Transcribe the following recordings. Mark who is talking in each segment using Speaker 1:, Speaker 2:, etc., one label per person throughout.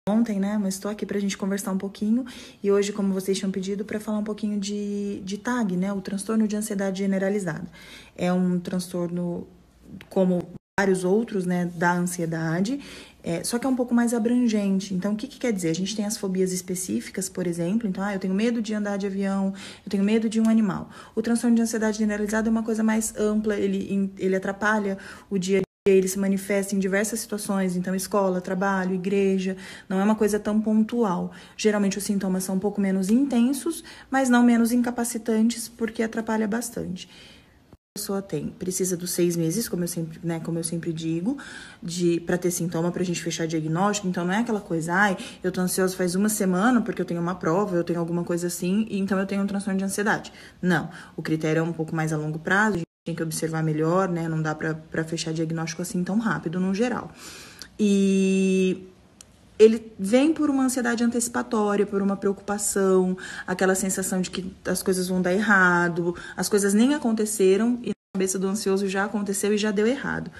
Speaker 1: ontem, né? Mas estou aqui para a gente conversar um pouquinho. E hoje, como vocês tinham pedido, para falar um pouquinho de TAG, né? O transtorno de ansiedade generalizada. É um transtorno como vários outros, né? Da ansiedade. Só que é um pouco mais abrangente. Então, o que quer dizer? A gente tem as fobias específicas, por exemplo. Então, eu tenho medo de andar de avião, eu tenho medo de um animal. O transtorno de ansiedade generalizada é uma coisa mais ampla, ele atrapalha o dia a dia, ele se manifesta em diversas situações, então escola, trabalho, igreja, não é uma coisa tão pontual. Geralmente os sintomas são um pouco menos intensos, mas não menos incapacitantes, porque atrapalha bastante. A pessoa precisa dos 6 meses, como eu sempre digo, para ter sintoma, pra gente fechar diagnóstico. Então não é aquela coisa, eu tô ansioso faz uma semana porque eu tenho uma prova, eu tenho alguma coisa assim, e então eu tenho um transtorno de ansiedade. Não, o critério é um pouco mais a longo prazo, a gente tem que observar melhor, né? Não dá pra fechar diagnóstico assim tão rápido, no geral. E ele vem por uma ansiedade antecipatória, por uma preocupação, aquela sensação de que as coisas vão dar errado, as coisas nem aconteceram e na cabeça do ansioso já aconteceu e já deu errado.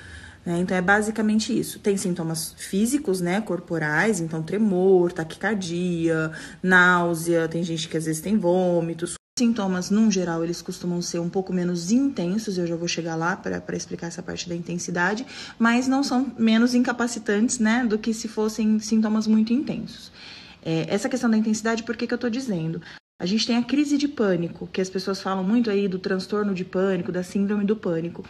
Speaker 1: Então é basicamente isso. Tem sintomas físicos, né, corporais, então tremor, taquicardia, náusea, tem gente que às vezes tem vômitos. Sintomas, num geral, eles costumam ser um pouco menos intensos, eu já vou chegar lá para explicar essa parte da intensidade, mas não são menos incapacitantes, né, do que se fossem sintomas muito intensos. Essa questão da intensidade, por que eu estou dizendo? A gente tem a crise de pânico, que as pessoas falam muito aí do transtorno de pânico, da síndrome do pânico.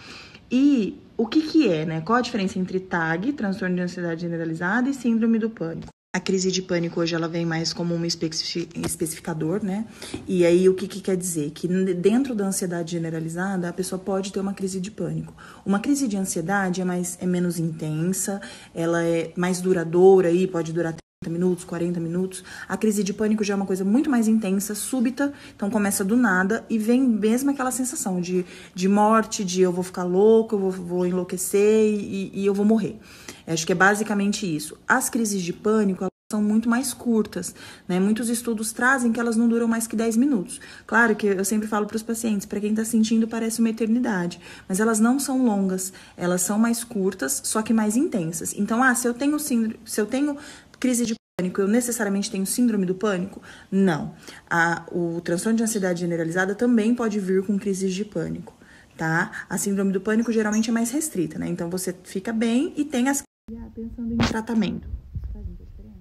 Speaker 1: E o que é, né? Qual a diferença entre TAG, transtorno de ansiedade generalizada, e síndrome do pânico? A crise de pânico hoje ela vem mais como um especificador, né? E aí o que quer dizer? Que dentro da ansiedade generalizada, a pessoa pode ter uma crise de pânico. Uma crise de ansiedade é menos intensa, ela é mais duradoura, aí pode durar 30 minutos, 40 minutos. A crise de pânico já é uma coisa muito mais intensa, súbita, então começa do nada e vem mesmo aquela sensação de morte, de eu vou ficar louco, eu vou enlouquecer e eu vou morrer. Acho que é basicamente isso. As crises de pânico, elas são muito mais curtas, né? Muitos estudos trazem que elas não duram mais que 10 minutos. Claro que eu sempre falo para os pacientes, para quem está sentindo parece uma eternidade, mas elas não são longas, elas são mais curtas, só que mais intensas. Então, se eu tenho crise de pânico, eu necessariamente tenho síndrome do pânico? Não. O transtorno de ansiedade generalizada também pode vir com crises de pânico, tá? A síndrome do pânico geralmente é mais restrita, né? Então, você fica bem e tem as pensando em tratamento. Isso faz muita diferença?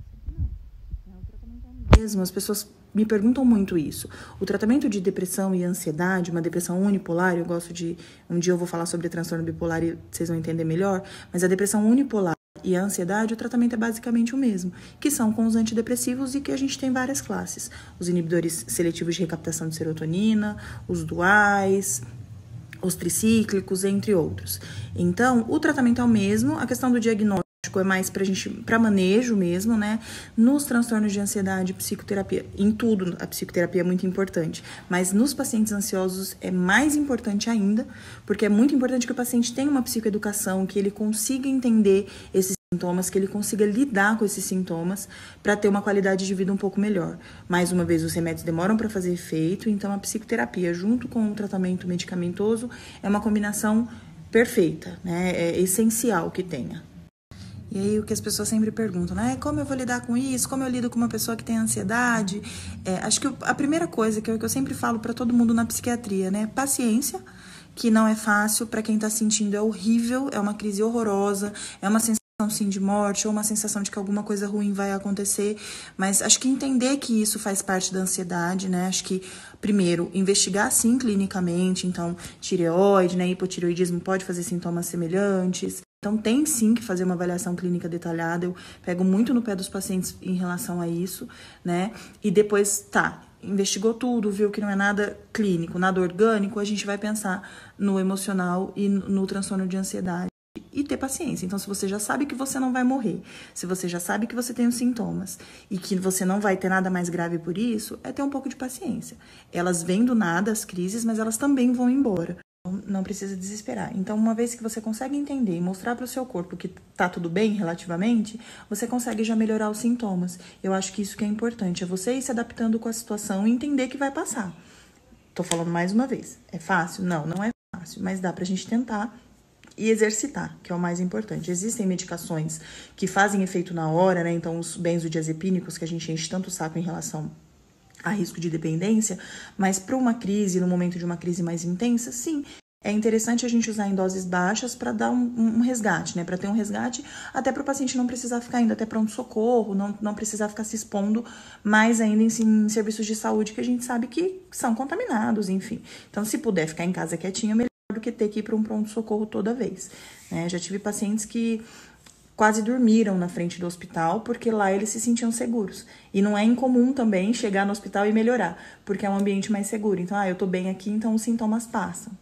Speaker 1: Não. O tratamento é o mesmo. As pessoas me perguntam muito isso. O tratamento de depressão e ansiedade, uma depressão unipolar, eu gosto de... Um dia eu vou falar sobre transtorno bipolar e vocês vão entender melhor, mas a depressão unipolar e a ansiedade, o tratamento é basicamente o mesmo, que são com os antidepressivos e que a gente tem várias classes. Os inibidores seletivos de recaptação de serotonina, os duais, os tricíclicos, entre outros. Então, o tratamento é o mesmo, a questão do diagnóstico é mais para manejo mesmo, né? Nos transtornos de ansiedade, psicoterapia, em tudo a psicoterapia é muito importante, mas nos pacientes ansiosos é mais importante ainda, porque é muito importante que o paciente tenha uma psicoeducação, que ele consiga entender esses sintomas, que ele consiga lidar com esses sintomas para ter uma qualidade de vida um pouco melhor. Mais uma vez, os remédios demoram para fazer efeito, então a psicoterapia junto com o tratamento medicamentoso é uma combinação perfeita, né? É essencial que tenha. E aí o que as pessoas sempre perguntam, né? Como eu vou lidar com isso? Como eu lido com uma pessoa que tem ansiedade? Acho que a primeira coisa que eu sempre falo para todo mundo na psiquiatria, né? Paciência, que não é fácil, para quem está sentindo é horrível, é uma crise horrorosa, é uma sensação sim de morte ou uma sensação de que alguma coisa ruim vai acontecer, mas acho que entender que isso faz parte da ansiedade, né? Acho que, primeiro, investigar sim clinicamente, então tireoide, né? Hipotireoidismo pode fazer sintomas semelhantes, então tem sim que fazer uma avaliação clínica detalhada, eu pego muito no pé dos pacientes em relação a isso, né? E depois, investigou tudo, viu que não é nada clínico, nada orgânico, a gente vai pensar no emocional e no transtorno de ansiedade. E ter paciência. Então, se você já sabe que você não vai morrer, se você já sabe que você tem os sintomas e que você não vai ter nada mais grave por isso, é ter um pouco de paciência. Elas vêm do nada, as crises, mas elas também vão embora. Então, não precisa desesperar. Então, uma vez que você consegue entender e mostrar para o seu corpo que tá tudo bem relativamente, você consegue já melhorar os sintomas. Eu acho que isso que é importante, é você ir se adaptando com a situação e entender que vai passar. Tô falando mais uma vez. É fácil? Não é fácil, mas dá pra gente tentar e exercitar, que é o mais importante. Existem medicações que fazem efeito na hora, né? Então, os benzodiazepínicos, que a gente enche tanto o saco em relação a risco de dependência, mas para uma crise, no momento de uma crise mais intensa, sim, é interessante a gente usar em doses baixas para dar um resgate, né? Para ter um resgate, até para o paciente não precisar ficar indo até pronto-socorro, não precisar ficar se expondo mais ainda em serviços de saúde que a gente sabe que são contaminados, enfim. Então, se puder ficar em casa quietinho, é melhor do que ter que ir para um pronto-socorro toda vez, né? Já tive pacientes que quase dormiram na frente do hospital, porque lá eles se sentiam seguros. E não é incomum também chegar no hospital e melhorar, porque é um ambiente mais seguro. Então, eu tô bem aqui, então os sintomas passam.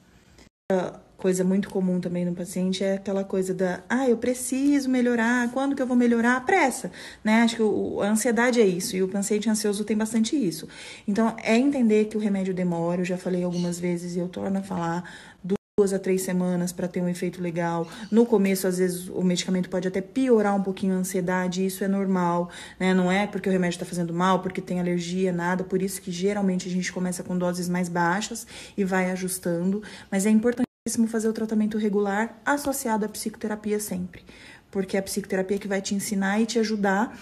Speaker 1: Coisa muito comum também no paciente é aquela coisa da, eu preciso melhorar, quando que eu vou melhorar? Pressa, né? Acho que a ansiedade é isso, e o paciente ansioso tem bastante isso. Então, é entender que o remédio demora, eu já falei algumas vezes e eu torno a falar, 2 a 3 semanas para ter um efeito legal. No começo, às vezes, o medicamento pode até piorar um pouquinho a ansiedade, isso é normal, né? Não é porque o remédio está fazendo mal, porque tem alergia, nada. Por isso que, geralmente, a gente começa com doses mais baixas e vai ajustando. Mas é importantíssimo fazer o tratamento regular associado à psicoterapia sempre. Porque é a psicoterapia que vai te ensinar e te ajudar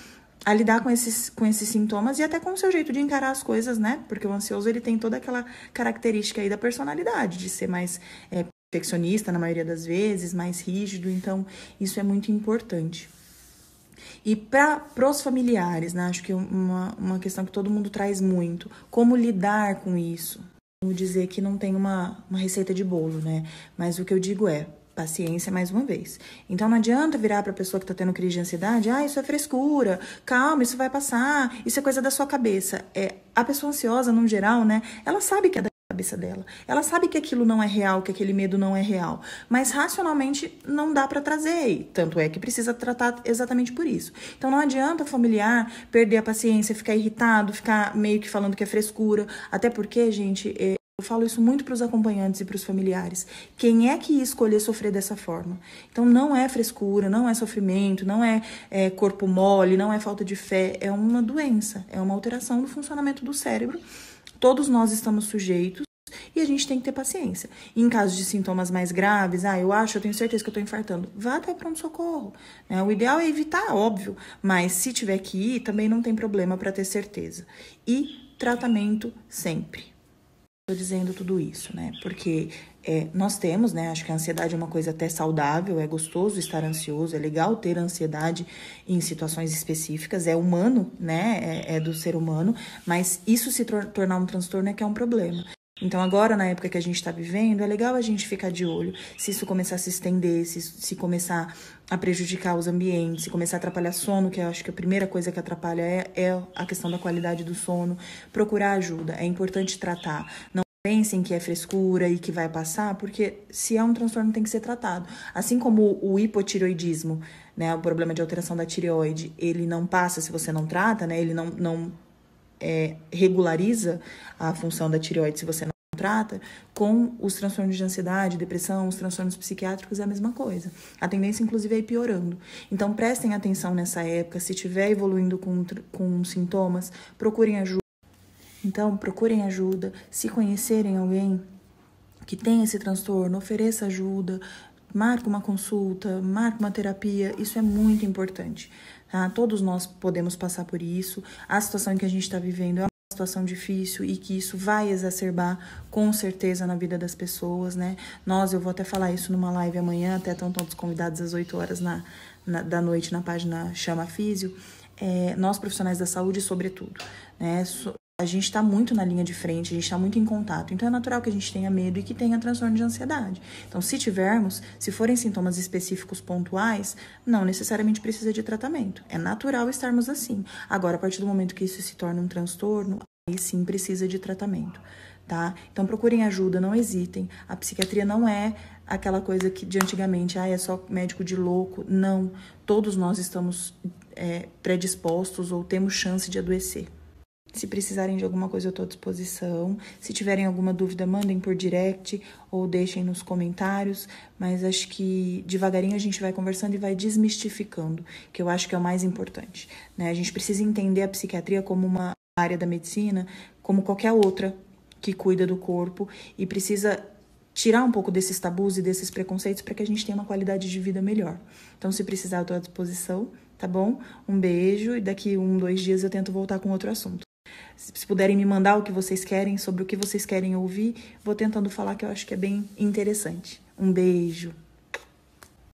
Speaker 1: a lidar com esses sintomas e até com o seu jeito de encarar as coisas, né? Porque o ansioso, ele tem toda aquela característica aí da personalidade, de ser mais perfeccionista na maioria das vezes, mais rígido, então isso é muito importante. E para os familiares, né? Acho que uma questão que todo mundo traz muito, como lidar com isso? Vou dizer que não tem uma receita de bolo, né? Mas o que eu digo é, paciência mais uma vez. Então não adianta virar para a pessoa que está tendo crise de ansiedade, isso é frescura, calma, isso vai passar, isso é coisa da sua cabeça. A pessoa ansiosa, no geral, né, ela sabe que é da cabeça dela. Ela sabe que aquilo não é real, que aquele medo não é real, mas racionalmente não dá para trazer, e tanto é que precisa tratar exatamente por isso. Então não adianta o familiar perder a paciência, ficar irritado, ficar meio que falando que é frescura, até porque, gente, eu falo isso muito para os acompanhantes e para os familiares. Quem é que ia escolher sofrer dessa forma? Então, não é frescura, não é sofrimento, não é corpo mole, não é falta de fé. É uma doença, é uma alteração do funcionamento do cérebro. Todos nós estamos sujeitos e a gente tem que ter paciência. E em casos de sintomas mais graves, eu tenho certeza que eu estou infartando. Vá até pronto-socorro. Né? O ideal é evitar, óbvio, mas se tiver que ir, também não tem problema para ter certeza. E tratamento sempre. Estou dizendo tudo isso, né? Porque nós temos, né? Acho que a ansiedade é uma coisa até saudável, é gostoso estar ansioso, é legal ter ansiedade em situações específicas, é humano, né? É do ser humano, mas isso se tornar um transtorno é que é um problema. Então, agora, na época que a gente está vivendo, é legal a gente ficar de olho. Se isso começar a se estender, se começar a prejudicar os ambientes, se começar a atrapalhar sono, que eu acho que a primeira coisa que atrapalha é a questão da qualidade do sono, procurar ajuda. É importante tratar. Não pensem que é frescura e que vai passar, porque se é um transtorno tem que ser tratado. Assim como o hipotireoidismo, né, o problema de alteração da tireoide, ele não passa se você não trata, né, ele não regulariza a função da tireoide se você não trata, com os transtornos de ansiedade, depressão, os transtornos psiquiátricos é a mesma coisa. A tendência, inclusive, é ir piorando. Então, prestem atenção nessa época. Se estiver evoluindo com sintomas, procurem ajuda. Então, procurem ajuda. Se conhecerem alguém que tem esse transtorno, ofereça ajuda, marque uma consulta, marque uma terapia. Isso é muito importante. Tá? Todos nós podemos passar por isso. A situação em que a gente está vivendo é uma situação difícil e que isso vai exacerbar com certeza na vida das pessoas, né? Eu vou até falar isso numa live amanhã, até estão todos convidados às 8 horas da noite na página Chama Físio. Nós profissionais da saúde, sobretudo, né? A gente está muito na linha de frente, a gente está muito em contato. Então, é natural que a gente tenha medo e que tenha transtorno de ansiedade. Então, se forem sintomas específicos pontuais, não necessariamente precisa de tratamento. É natural estarmos assim. Agora, a partir do momento que isso se torna um transtorno, aí sim precisa de tratamento, tá? Então, procurem ajuda, não hesitem. A psiquiatria não é aquela coisa que de antigamente, é só médico de louco. Não, todos nós estamos predispostos ou temos chance de adoecer. Se precisarem de alguma coisa, eu estou à disposição. Se tiverem alguma dúvida, mandem por direct ou deixem nos comentários. Mas acho que devagarinho a gente vai conversando e vai desmistificando, que eu acho que é o mais importante, né? A gente precisa entender a psiquiatria como uma área da medicina, como qualquer outra que cuida do corpo, e precisa tirar um pouco desses tabus e desses preconceitos para que a gente tenha uma qualidade de vida melhor. Então, se precisar, eu estou à disposição, tá bom? Um beijo e daqui 1, 2 dias eu tento voltar com outro assunto. Se puderem me mandar o que vocês querem, sobre o que vocês querem ouvir, vou tentando falar, que eu acho que é bem interessante. Um beijo!